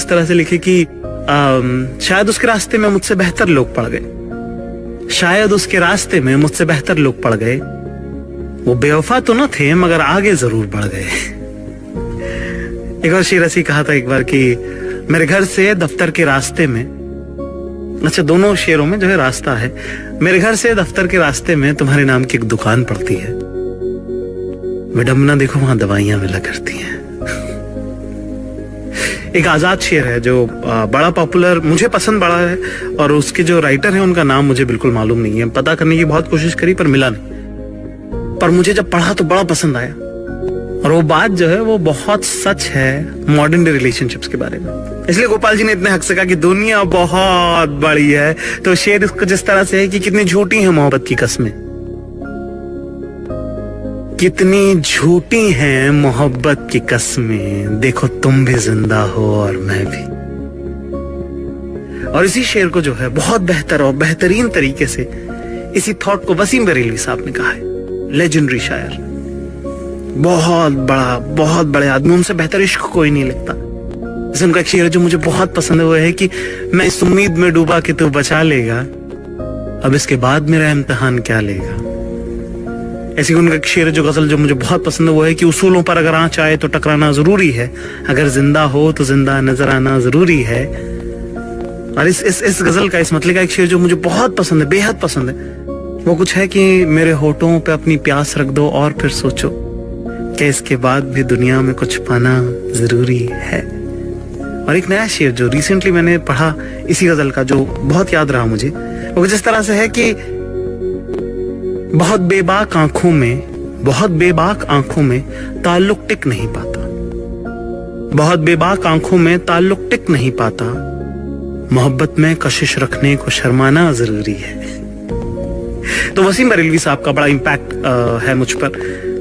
इस तरह से लिखे कि शायद उसके रास्ते में मुझसे बेहतर लोग पड़ गए, शायद उसके रास्ते में मुझसे बेहतर लोग पड़ गए, वो बेवफा तो न थे मगर आगे जरूर बढ़ गए। एक और शेर ऐसी कहा था एक बार कि मेरे घर से दफ्तर के रास्ते में, अच्छा दोनों शेरों में जो है रास्ता है, मेरे घर से दफ्तर के रास्ते में तुम्हारे नाम की एक दुकान पड़ती है, विडंबना देखो वहां दवाइयां मिला करती हैं। एक आजाद शेर है जो बड़ा पॉपुलर, मुझे पसंद बड़ा है, और उसके जो राइटर हैं उनका नाम मुझे बिल्कुल मालूम नहीं है, पता करने की बहुत कोशिश करी पर मिला नहीं, पर मुझे जब पढ़ा तो बड़ा पसंद आया। और वो बात जो है वो बहुत सच है मॉडर्न डे रिलेशनशिप्स के बारे में। इसलिए गोपाल जी ने इतने हक से कहा कि दुनिया बहुत बड़ी है, तो शेर इसको जिस तरह से है कि कितनी झूठी है मोहब्बत की कस्में, कितनी झूठी हैं मोहब्बत की कस्में, देखो तुम भी जिंदा हो और मैं भी। और इसी शेर को जो है बहुत बेहतर और बेहतरीन तरीके से इसी थॉट को वसीम बरेलवी साहब ने कहा है, लेजेंडरी शायर, बहुत बड़ा, बहुत बड़े आदमी, उनसे बेहतर इश्क कोई नहीं लिखता। जैसे उनका एक शेर है जो मुझे बहुत पसंद है, वो है कि मैं इस उम्मीद में डूबा कि तू बचा लेगा, अब इसके बाद मेरा इम्तिहान क्या लेगा। ऐसे उनका एक शेर है जो गजल जो मुझे बहुत पसंद है, वो है कि उसूलों पर अगर आंच आए तो टकराना जरूरी है, अगर जिंदा हो तो जिंदा नजर आना जरूरी है। और इस गजल का, इस मतले का एक शेर जो मुझे बहुत पसंद है, बेहद पसंद है, वो कुछ है कि मेरे होठों पे अपनी प्यास रख दो और फिर सोचो कि इसके बाद भी दुनिया में कुछ पाना जरूरी है। और एक नया शेर जो रिसेंटली मैंने पढ़ा इसी गजल का, जो बहुत याद रहा मुझे, वो जिस तरह से है कि बहुत बेबाक आंखों में, बहुत बेबाक आंखों में ताल्लुक टिक नहीं पाता, बहुत बेबाक आंखों में ताल्लुक टिक नहीं पाता, मोहब्बत में कशिश रखने को शर्माना जरूरी है। तो वसीम बरेलवी साहब का बड़ा इम्पैक्ट है मुझ पर।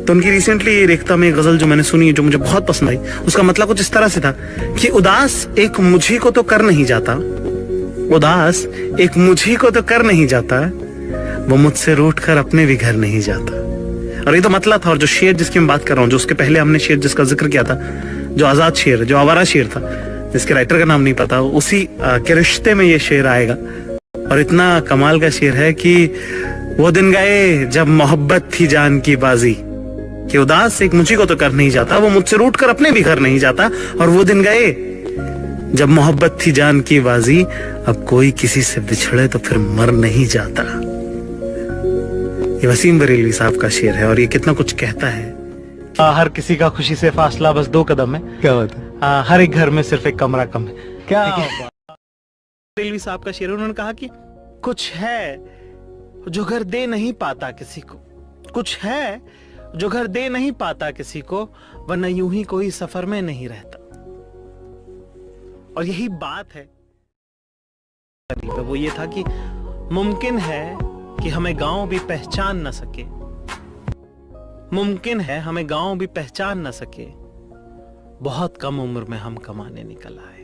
तो उनकी रिसेंटली रेखता में गजल जो मैंने सुनी, जो मुझे बहुत पसंद आई, उसका मतलब कुछ इस तरह से था कि उदास एक मुझी को तो कर नहीं जाता, उदास एक मुझी को तो कर नहीं जाता, वो मुझसे रूठ कर अपने भी घर नहीं जाता। और ये तो मतलब था। और जो शेर जिसकी मैं बात कर रहा हूँ, जो उसके पहले हमने शेर जिसका जिक्र किया था, जो आजाद शेर, जो आवारा शेर था, जिसके राइटर का नाम नहीं पता, उसी के रिश्ते में ये शेर आएगा। और इतना कमाल का शेर है कि वो दिन गए जब मोहब्बत थी जान की बाजी, कि उदास एक मुझी को तो कर नहीं जाता, वो मुझसे रूठ कर अपने भी घर नहीं जाता। और वो दिन गए जब मोहब्बत थी जान की बाजी, अब कोई किसी से बिछड़े तो फिर मर नहीं जाता। ये वसीम बरेलवी साहब का शेर है और ये कितना कुछ कहता है। हर किसी का खुशी से फासला बस 2 कदम है। क्या बात है? हर एक घर में सिर्फ एक कमरा कम है। क्या बरेलवी साहब का शेर, उन्होंने कहा कि कुछ है जो घर दे नहीं पाता किसी को, कुछ है जो घर दे नहीं पाता किसी को, वरना यूं ही कोई सफर में नहीं रहता। और यही बात है, वो ये था कि मुमकिन है कि हमें गांव भी पहचान न सके, मुमकिन है हमें गांव भी पहचान न सके, बहुत कम उम्र में हम कमाने निकल आए।